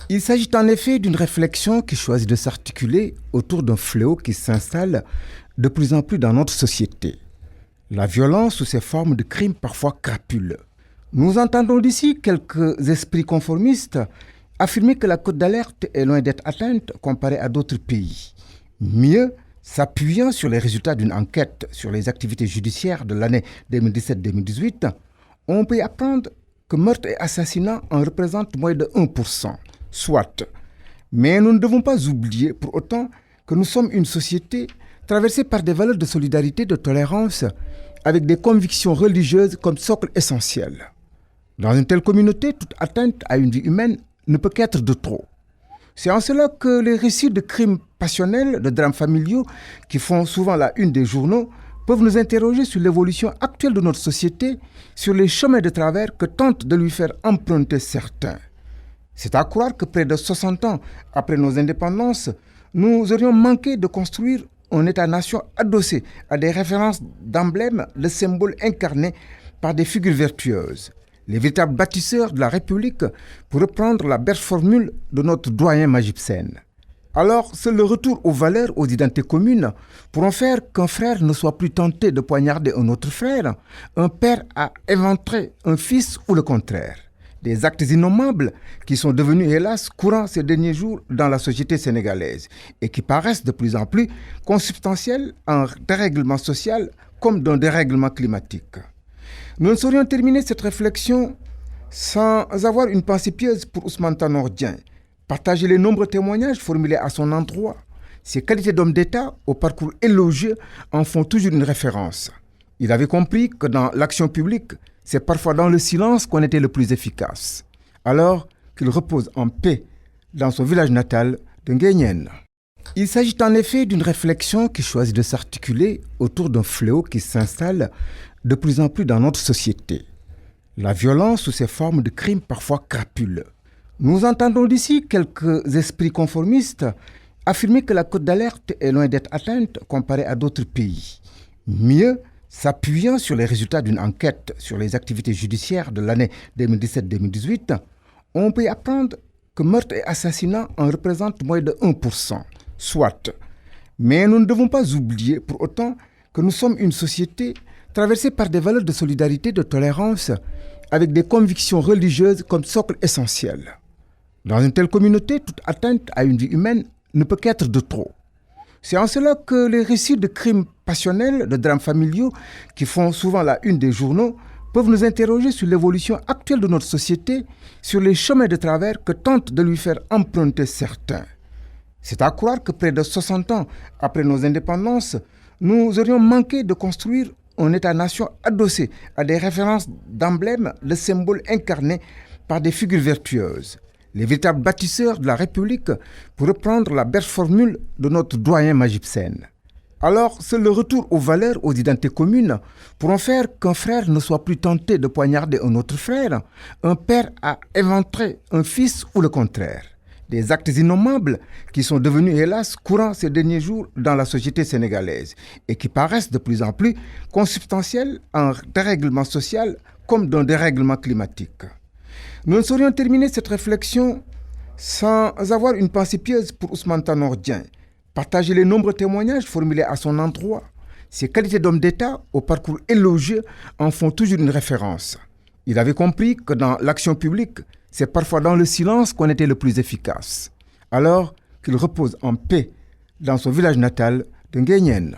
Il s'agit en effet d'une réflexion qui choisit de s'articuler autour d'un fléau qui s'installe de plus en plus dans notre société. La violence sous ses formes de crimes parfois crapuleux. Nous entendons d'ici quelques esprits conformistes affirmer que la cote d'alerte est loin d'être atteinte comparée à d'autres pays. Mieux, s'appuyant sur les résultats d'une enquête sur les activités judiciaires de l'année 2017-2018, on peut apprendre que meurtre et assassinat en représentent moins de 1%. Soit. Mais nous ne devons pas oublier pour autant que nous sommes une société traversée par des valeurs de solidarité, de tolérance, avec des convictions religieuses comme socle essentiel. Dans une telle communauté, toute atteinte à une vie humaine ne peut qu'être de trop. C'est en cela que les récits de crimes passionnels, de drames familiaux, qui font souvent la une des journaux, peuvent nous interroger sur l'évolution actuelle de notre société, sur les chemins de travers que tentent de lui faire emprunter certains. C'est à croire que près de 60 ans après nos indépendances, nous aurions manqué de construire un État-nation adossé à des références d'emblèmes, de symboles incarnés par des figures vertueuses. Les véritables bâtisseurs de la République, pour reprendre la belle formule de notre doyen Majib Sen. Alors, c'est le retour aux valeurs, aux identités communes, pour en faire qu'un frère ne soit plus tenté de poignarder un autre frère, un père à éventrer un fils ou le contraire. Des actes innommables qui sont devenus, hélas, courants ces derniers jours dans la société sénégalaise et qui paraissent de plus en plus consubstantiels en dérèglement social comme d'un dérèglement climatique. Nous ne saurions terminer cette réflexion sans avoir une pensée pieuse pour Ousmane Tanor Dieng. Partager les nombreux témoignages formulés à son endroit. Ses qualités d'homme d'État, au parcours élogieux, en font toujours une référence. Il avait compris que dans l'action publique, c'est parfois dans le silence qu'on était le plus efficace. Alors qu'il repose en paix dans son village natal de Nguyen. Il s'agit en effet d'une réflexion qui choisit de s'articuler autour d'un fléau qui s'installe de plus en plus dans notre société. La violence sous ses formes de crimes parfois crapuleux. Nous entendons d'ici quelques esprits conformistes affirmer que la cote d'alerte est loin d'être atteinte comparée à d'autres pays. Mieux, s'appuyant sur les résultats d'une enquête sur les activités judiciaires de l'année 2017-2018, on peut apprendre que meurtre et assassinat en représentent moins de 1%. Soit. Mais nous ne devons pas oublier pour autant que nous sommes une société traversée par des valeurs de solidarité, de tolérance, avec des convictions religieuses comme socle essentiel. Dans une telle communauté, toute atteinte à une vie humaine ne peut qu'être de trop. C'est en cela que les récits de crimes passionnels, de drames familiaux, qui font souvent la une des journaux, peuvent nous interroger sur l'évolution actuelle de notre société, sur les chemins de travers que tentent de lui faire emprunter certains. C'est à croire que près de 60 ans après nos indépendances, nous aurions manqué de construire un État-nation adossé à des références d'emblèmes, de symboles incarnés par des figures vertueuses. Les véritables bâtisseurs de la République, pour reprendre la belle formule de notre doyen Majib Sen. Alors, c'est le retour aux valeurs, aux identités communes, pour en faire qu'un frère ne soit plus tenté de poignarder un autre frère, un père à éventrer un fils ou le contraire. Des actes innommables qui sont devenus, hélas, courants ces derniers jours dans la société sénégalaise et qui paraissent de plus en plus consubstantiels en dérèglement social comme d'un dérèglement climatique. Nous ne saurions terminer cette réflexion sans avoir une pensée pieuse pour Ousmane Tanor Dieng. Partager les nombreux témoignages formulés à son endroit. Ses qualités d'homme d'État, au parcours élogieux, en font toujours une référence. Il avait compris que dans l'action publique, c'est parfois dans le silence qu'on était le plus efficace. Alors qu'il repose en paix dans son village natal de Nguyen.